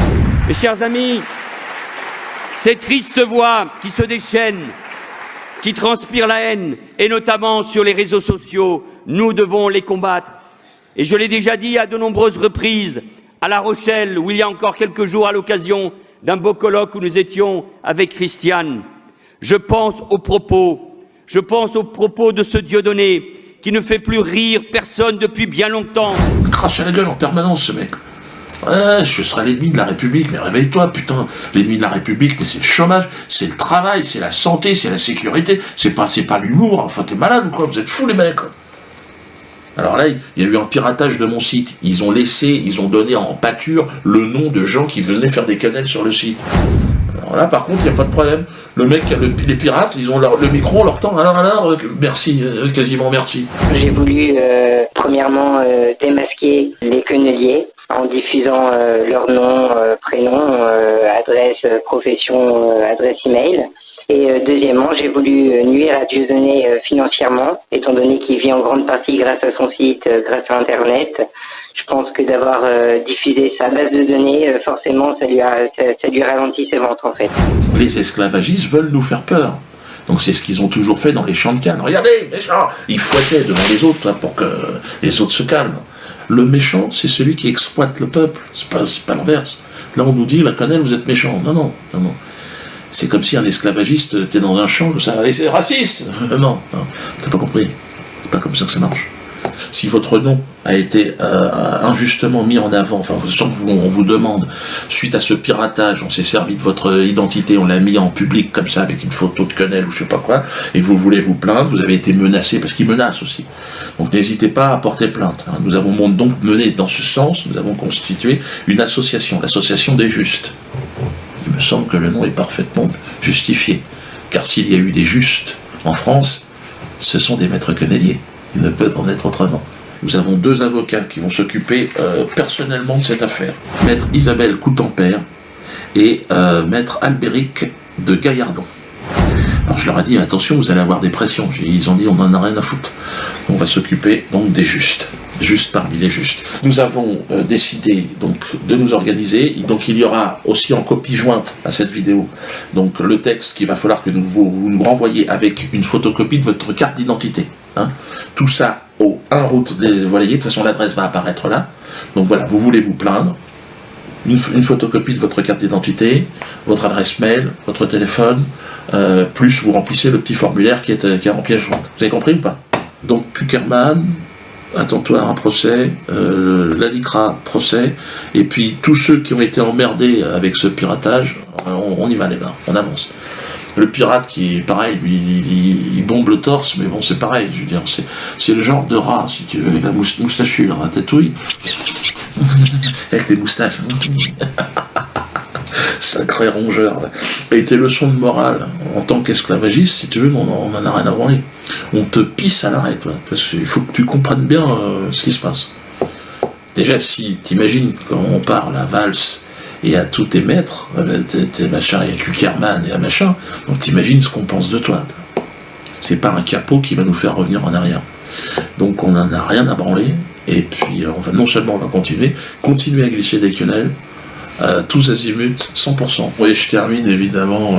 Mes chers amis, ces tristes voix qui se déchaînent, qui transpirent la haine, et notamment sur les réseaux sociaux, nous devons les combattre. Et je l'ai déjà dit à de nombreuses reprises, à La Rochelle, où il y a encore quelques jours, à l'occasion d'un beau colloque où nous étions avec Christiane. Je pense aux propos de ce Dieudonné, qui ne fait plus rire personne depuis bien longtemps. Il crache à la gueule en permanence, ce mec. Ouais, je serai l'ennemi de la République, mais réveille-toi, putain. L'ennemi de la République, mais c'est le chômage, c'est le travail, c'est la santé, c'est la sécurité, c'est pas l'humour. Enfin, t'es malade ou quoi? Vous êtes fous, les mecs. Alors là, il y a eu un piratage de mon site. Ils ont donné en pâture le nom de gens qui venaient faire des quenelles sur le site. Alors là, par contre, il n'y a pas de problème. Le mec, les pirates, ils ont le micro, leur temps. Alors, merci, quasiment merci. J'ai voulu, premièrement, démasquer les queneliers en diffusant leur nom, prénom, adresse, profession, adresse email. Et deuxièmement, j'ai voulu nuire à Dieudonné financièrement, étant donné qu'il vit en grande partie grâce à son site, grâce à Internet. Je pense que d'avoir diffusé sa base de données, forcément, ça lui ralentit ses ventes, en fait. Les esclavagistes veulent nous faire peur. Donc c'est ce qu'ils ont toujours fait dans les champs de Cannes. Regardez, méchant! Ils fouettaient devant les autres pour que les autres se calment. Le méchant, c'est celui qui exploite le peuple. C'est pas l'inverse. Là, on nous dit, la quenelle, vous êtes méchant. Non. C'est comme si un esclavagiste était dans un champ comme ça, et c'est raciste. Non, t'as pas compris. C'est pas comme ça que ça marche. Si votre nom a été injustement mis en avant, enfin sans qu'on vous demande, suite à ce piratage, on s'est servi de votre identité, on l'a mis en public comme ça avec une photo de quenelle ou je sais pas quoi, et que vous voulez vous plaindre, vous avez été menacé, parce qu'ils menacent aussi. Donc n'hésitez pas à porter plainte. Nous avons donc mené dans ce sens, nous avons constitué une association, l'association des justes. Il me semble que le nom est parfaitement justifié, car s'il y a eu des justes en France, ce sont des maîtres quenelliers. Il ne peut en être autrement. Nous avons 2 avocats qui vont s'occuper personnellement de cette affaire. Maître Isabelle Coutempère et Maître Albéric de Gaillardon. Alors je leur ai dit, attention, vous allez avoir des pressions. Ils ont dit, on n'en a rien à foutre. On va s'occuper donc des justes. Juste parmi les justes. Nous avons décidé donc de nous organiser, donc il y aura aussi en copie jointe à cette vidéo donc le texte qu'il va falloir que vous nous renvoyiez avec une photocopie de votre carte d'identité. Tout ça au 1 route, vous voyez, de toute façon l'adresse va apparaître là. Donc voilà, vous voulez vous plaindre, une photocopie de votre carte d'identité, votre adresse mail, votre téléphone, plus vous remplissez le petit formulaire qui est en pièce jointe. Vous avez compris ou pas? Donc Kuckerman, attends-toi à un procès, la LICRA, procès, et puis tous ceux qui ont été emmerdés avec ce piratage, on y va les gars, on avance. Le pirate qui, pareil, lui, il bombe le torse, mais bon, c'est pareil, je veux dire, c'est le genre de rat, si tu veux, avec la moustachue, la tatouille, avec les moustaches. Sacré rongeur. Et tes leçons de morale, en tant qu'esclavagiste, si tu veux, on en a rien à branler. On te pisse à l'arrêt, toi, parce qu'il faut que tu comprennes bien ce qui se passe. Déjà, si t'imagines quand on parle à valse et à tous tes maîtres, tes machins, il y a Kuckerman et à machin, donc t'imagines ce qu'on pense de toi. C'est pas un capot qui va nous faire revenir en arrière. Donc on n'en a rien à branler, et puis non seulement on va continuer à glisser des quenelles, tous azimuts, 100%. Oui, je termine évidemment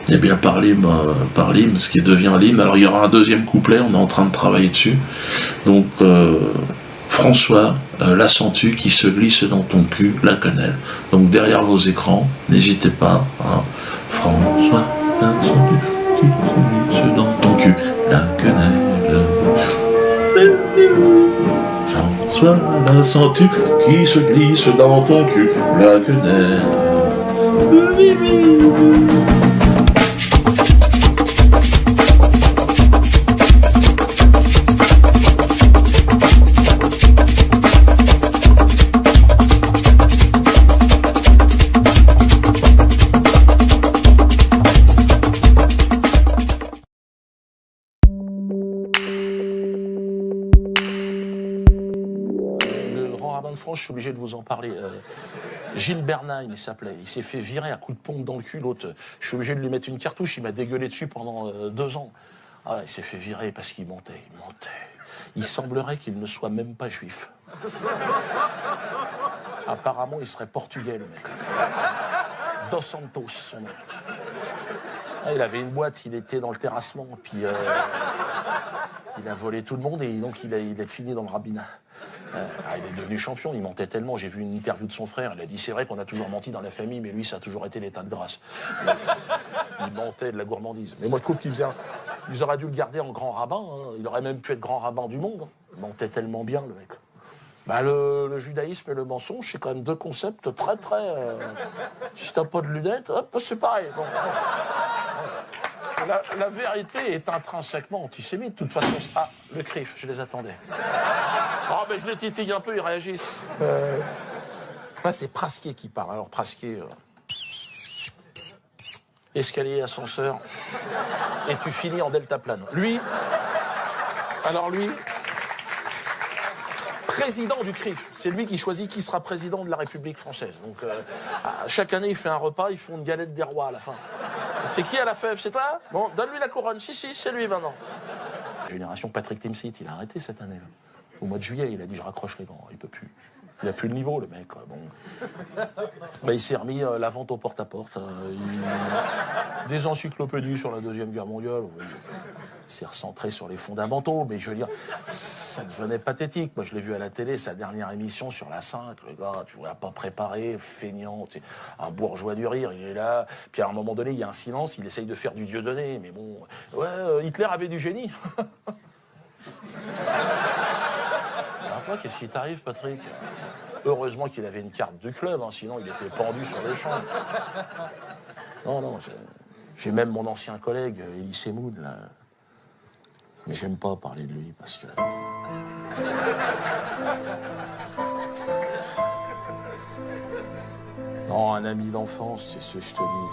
eh bien, par l'hymne, ce qui devient l'hymne. Alors il y aura un deuxième couplet, on est en train de travailler dessus. Donc François, la sens-tu qui se glisse dans ton cul, la quenelle. Donc derrière vos écrans, n'hésitez pas. Hein. François, la sens-tu qui se glisse dans ton cul, la quenelle. François, la sens-tu qui se glisse dans ton cul, la quenelle. Je suis obligé de vous en parler. Gilles Bernheim, il s'appelait. Il s'est fait virer à coups de pompe dans le cul, l'autre. Je suis obligé de lui mettre une cartouche. Il m'a dégueulé dessus pendant 2 ans. Ah, il s'est fait virer parce qu'il mentait. Il semblerait qu'il ne soit même pas juif. Apparemment, il serait portugais, le mec. Dos Santos, son nom. Ah, il avait une boîte, il était dans le terrassement, puis il a volé tout le monde et donc il est fini dans le rabbinat. Il est devenu champion, il mentait tellement. J'ai vu une interview de son frère, il a dit c'est vrai qu'on a toujours menti dans la famille, mais lui ça a toujours été l'état de grâce. Il mentait de la gourmandise. Mais moi je trouve qu'ils auraient dû le garder en grand rabbin, hein. Il aurait même pu être grand rabbin du monde. Il mentait tellement bien le mec. Bah, le judaïsme et le mensonge, c'est quand même 2 concepts très très... Si t'as pas de lunettes, hop, c'est pareil. Bon. La vérité est intrinsèquement antisémite. De toute façon, le CRIF, je les attendais. Oh, ben je les titille un peu, ils réagissent. Là, c'est Prasquier qui parle. Alors, Prasquier, escalier, ascenseur, et tu finis en deltaplane. Lui, président du CRIF, c'est lui qui choisit qui sera président de la République française. Donc, chaque année, il fait un repas, ils font une galette des rois à la fin. C'est qui à la fève? C'est toi? Bon, donne-lui la couronne. Si, c'est lui maintenant. Génération Patrick Timsit, il a arrêté cette année. Là. Au mois de juillet, il a dit je raccroche les gants, il peut plus. Il n'a plus le niveau, le mec. Bon. Bah, il s'est remis la vente au porte-à-porte. Des encyclopédies sur la Deuxième Guerre mondiale. Il s'est recentré sur les fondamentaux. Mais je veux dire, ça devenait pathétique. Moi, je l'ai vu à la télé, sa dernière émission sur la 5. Le gars, tu vois, pas préparé, feignant. Un bourgeois du rire, il est là. Puis à un moment donné, il y a un silence. Il essaye de faire du Dieudonné. Mais bon, ouais, Hitler avait du génie. Qu'est-ce qui t'arrive, Patrick? Heureusement qu'il avait une carte du club, hein, sinon il était pendu sur le champ. Non, j'ai même mon ancien collègue, Elie Semoun, là. Mais j'aime pas parler de lui, parce que... Non, un ami d'enfance, c'est ce que je te dis.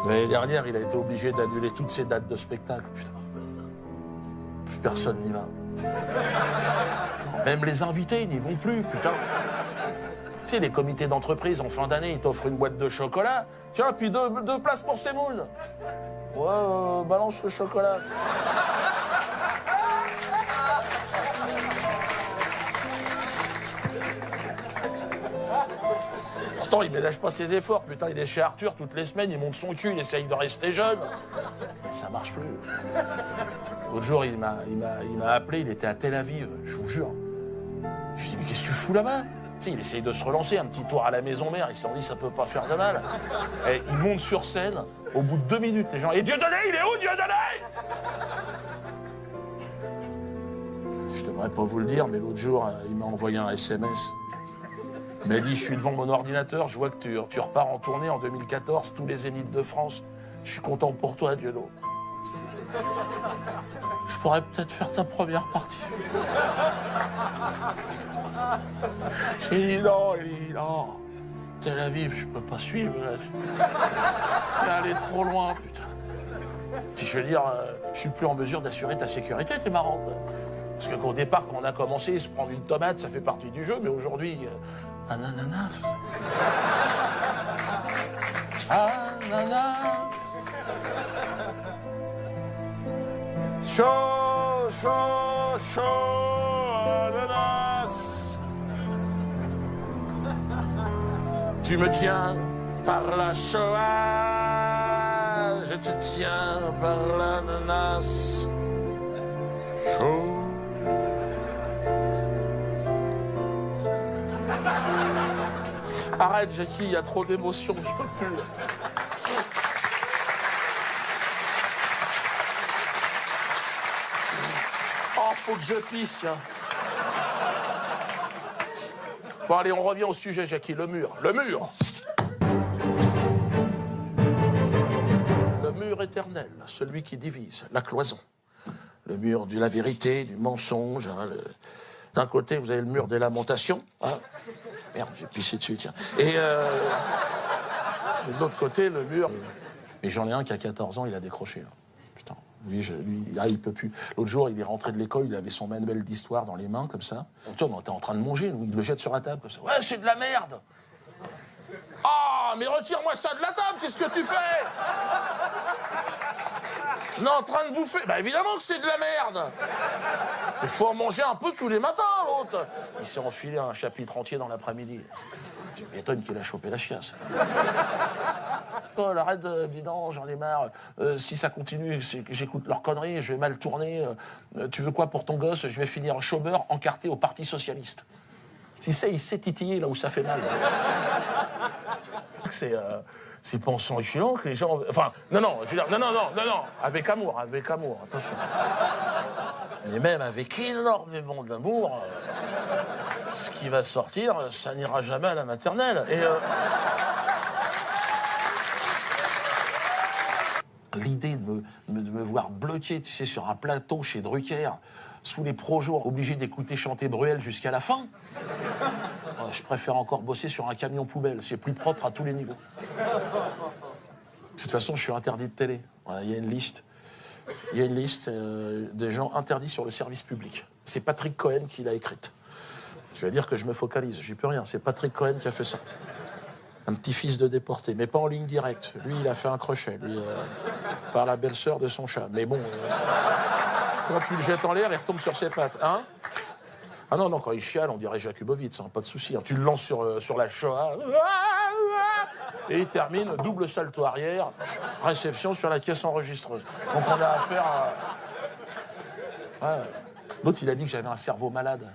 L'année dernière, il a été obligé d'annuler toutes ses dates de spectacle, putain. Plus personne n'y va. Même les invités, ils n'y vont plus, putain. Tu sais, les comités d'entreprise, en fin d'année, ils t'offrent une boîte de chocolat. Tiens, puis deux places pour Semoun. Ouais, balance le chocolat. Pourtant, il ménage pas ses efforts. Putain, il est chez Arthur toutes les semaines, il monte son cul, il essaye de rester jeune. Mais ça marche plus. L'autre jour, il m'a appelé, il était à Tel Aviv, je vous jure. Je lui ai dit, mais qu'est-ce que tu fous là-bas? Tu sais, il essaye de se relancer, un petit tour à la maison mère, il s'en dit, ça peut pas faire de mal. Et il monte sur scène, au bout de 2 minutes, les gens, et Dieudonné, il est où, Dieudonné? Je devrais pas vous le dire, mais l'autre jour, il m'a envoyé un SMS. Il m'a dit, je suis devant mon ordinateur, je vois que tu repars en tournée en 2014, tous les Zéniths de France. Je suis content pour toi, Diodo. Je pourrais peut-être faire ta première partie. J'ai dit non, il dit non. Tel Aviv, je peux pas suivre là. T'es allé trop loin, putain. Puis je veux dire, je suis plus en mesure d'assurer ta sécurité, t'es marrant. Parce qu'au départ, quand on a commencé, se prendre une tomate, ça fait partie du jeu, mais aujourd'hui, un ananas. Ananas. Chaud, chaud, chaud, ananas. Tu me tiens par la Shoah, je te tiens par l'ananas. Chaud. Arrête, Jackie, il y a trop d'émotions, je peux plus. Oh, faut que je pisse, tiens. Bon, allez, on revient au sujet, Jackie, le mur. Le mur. Le mur éternel, celui qui divise, la cloison. Le mur de la vérité, du mensonge. Hein, d'un côté, vous avez le mur des lamentations. Hein. Merde, j'ai pissé dessus, tiens. Et de l'autre côté, le mur... Mais j'en ai un qui a 14 ans, il a décroché, là. Putain, lui, il peut plus. L'autre jour, il est rentré de l'école, il avait son manuel d'histoire dans les mains, comme ça. On était en train de manger, il le jette sur la table, comme ça. Ouais, c'est de la merde. Ah, mais retire-moi ça de la table, qu'est-ce que tu fais? Non, en train de bouffer. Bah évidemment que c'est de la merde. Il faut en manger un peu tous les matins, l'autre. Il s'est enfilé un chapitre entier dans l'après-midi. Tu m'étonnes qu'il a chopé la chiasse. Paul, arrête de dire non, j'en ai marre. Si ça continue, c'est que j'écoute leurs conneries, je vais mal tourner. Tu veux quoi pour ton gosse? Je vais finir chômeur encarté au Parti Socialiste. Tu sais, il sait titiller là où ça fait mal. C'est pas en s'enculant que les gens... Enfin, non, je veux dire, non, avec amour, attention. Mais même avec énormément d'amour, ce qui va sortir, ça n'ira jamais à la maternelle. Et l'idée de me voir bloqué, tu sais, sur un plateau chez Drucker, sous les projets, obligé d'écouter chanter Bruel jusqu'à la fin, je préfère encore bosser sur un camion poubelle, c'est plus propre à tous les niveaux. De toute façon, je suis interdit de télé. Il y a une liste. Il y a une liste des gens interdits sur le service public. C'est Patrick Cohen qui l'a écrite. Je vais dire que je me focalise, j'y peux rien. C'est Patrick Cohen qui a fait ça. Un petit-fils de déporté, mais pas en ligne directe. Lui, il a fait un crochet, par la belle-sœur de son chat. Mais bon, quand tu le jettes en l'air, il retombe sur ses pattes. Hein? Ah non, quand il chiale, on dirait Jakubowicz, hein, pas de souci. Hein. Tu le lances sur la Shoah, et il termine double salto arrière, réception sur la caisse enregistreuse. Donc on a affaire à... Ouais. L'autre, il a dit que j'avais un cerveau malade.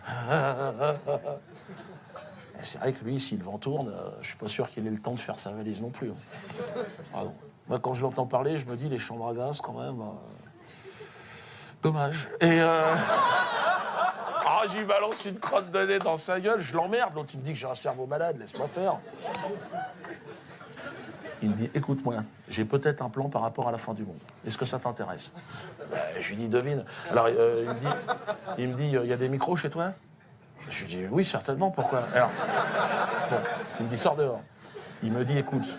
C'est vrai que lui, si le vent tourne, je suis pas sûr qu'il ait le temps de faire sa valise non plus. Pardon. Moi, quand je l'entends parler, je me dis, les chambres à gaz, quand même... Dommage. Et je lui balance une crotte de nez dans sa gueule, je l'emmerde. L'autre, il me dit que j'ai un cerveau malade, laisse-moi faire. Il me dit, écoute-moi, j'ai peut-être un plan par rapport à la fin du monde. Est-ce que ça t'intéresse? Je lui dis, devine. Alors, il me dit, il y a des micros chez toi? Je lui dis, oui, certainement, pourquoi? Alors, bon, il me dit, sors dehors. Il me dit, écoute,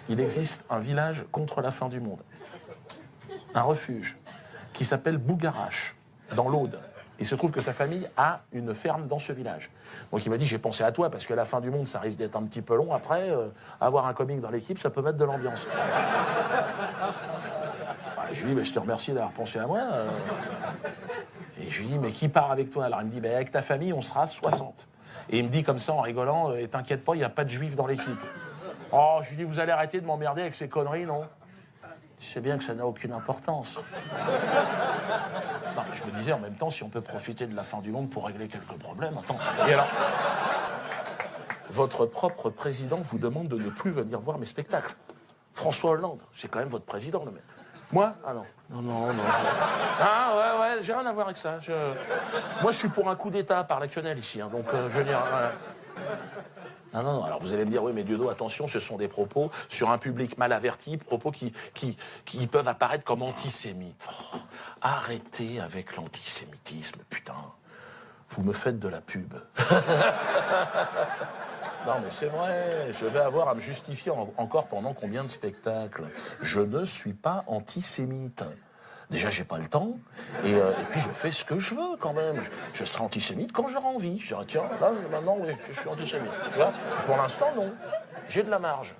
il existe un village contre la fin du monde. Un refuge qui s'appelle Bougarache, dans l'Aude. Il se trouve que sa famille a une ferme dans ce village. Donc il m'a dit, j'ai pensé à toi, parce que la fin du monde, ça risque d'être un petit peu long. Après, avoir un comique dans l'équipe, ça peut mettre de l'ambiance. Je lui dis, je te remercie d'avoir pensé à moi. Et je lui dis, mais qui part avec toi? Alors il me dit, avec ta famille, on sera 60. Et il me dit comme ça, en rigolant, t'inquiète pas, il n'y a pas de juifs dans l'équipe. Oh, je lui dis, vous allez arrêter de m'emmerder avec ces conneries, non? Tu sais bien que ça n'a aucune importance. Non, je me disais en même temps, si on peut profiter de la fin du monde pour régler quelques problèmes, attends. Et alors, votre propre président vous demande de ne plus venir voir mes spectacles. François Hollande, c'est quand même votre président, mais... Moi? Ah non. Non. Ah ouais, j'ai rien à voir avec ça. Moi, je suis pour un coup d'État par la quenelle ici, hein, donc je veux dire... Non, non, alors vous allez me dire, oui, mais Dieudonné, attention, ce sont des propos sur un public mal averti, propos qui peuvent apparaître comme antisémites. Oh, arrêtez avec l'antisémitisme, putain. Vous me faites de la pub. Non, mais c'est vrai, je vais avoir à me justifier encore pendant combien de spectacles. Je ne suis pas antisémite. Déjà, j'ai pas le temps, et puis je fais ce que je veux quand même. Je serai antisémite quand j'aurai envie. Je dirais, tiens, là, maintenant, oui, je suis antisémite. Là, pour l'instant, non. J'ai de la marge.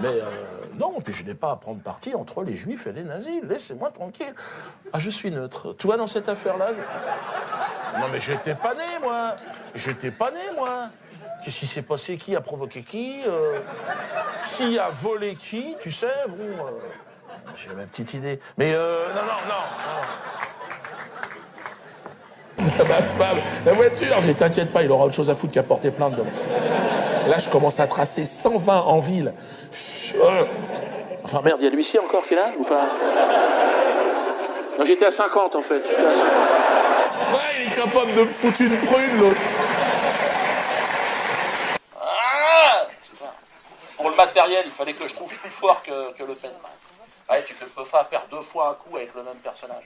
Mais non, puis je n'ai pas à prendre parti entre les juifs et les nazis. Laissez-moi tranquille. Ah, je suis neutre. Toi, dans cette affaire-là, non, mais j'étais pas né, moi. J'étais pas né, moi. Qu'est-ce qui s'est passé? Qui a provoqué qui? Qui a volé qui? Tu sais, bon... J'ai ma petite idée. Mais non. Ma femme, la voiture, j'ai t'inquiète pas, il aura autre chose à foutre qu'à porter plainte demain. Là, je commence à tracer 120 en ville. Enfin, merde, il y a l'huissier encore qui est là ou pas? Non, j'étais à 50 en fait. Ouais, il est capable de me foutre une prune, l'autre. Pour le matériel, il fallait que je trouve plus fort que Le Pen. Ouais, tu peux pas faire 2 fois un coup avec le même personnage.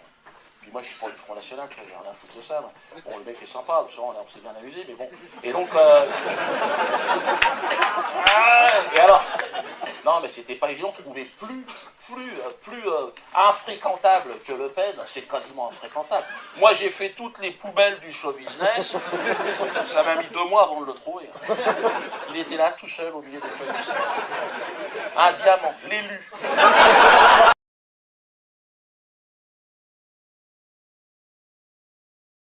Puis moi, je suis pour le Front National, j'ai rien à foutre de ça. Bon, le mec est sympa, on s'est bien amusé, mais bon. Et donc... et alors... Non, mais c'était pas évident de trouver plus infréquentable que Le Pen. C'est quasiment infréquentable. Moi, j'ai fait toutes les poubelles du show business. Ça m'a mis 2 mois avant de le trouver. Il était là, tout seul, au milieu des feuilles. Un diamant, l'élu.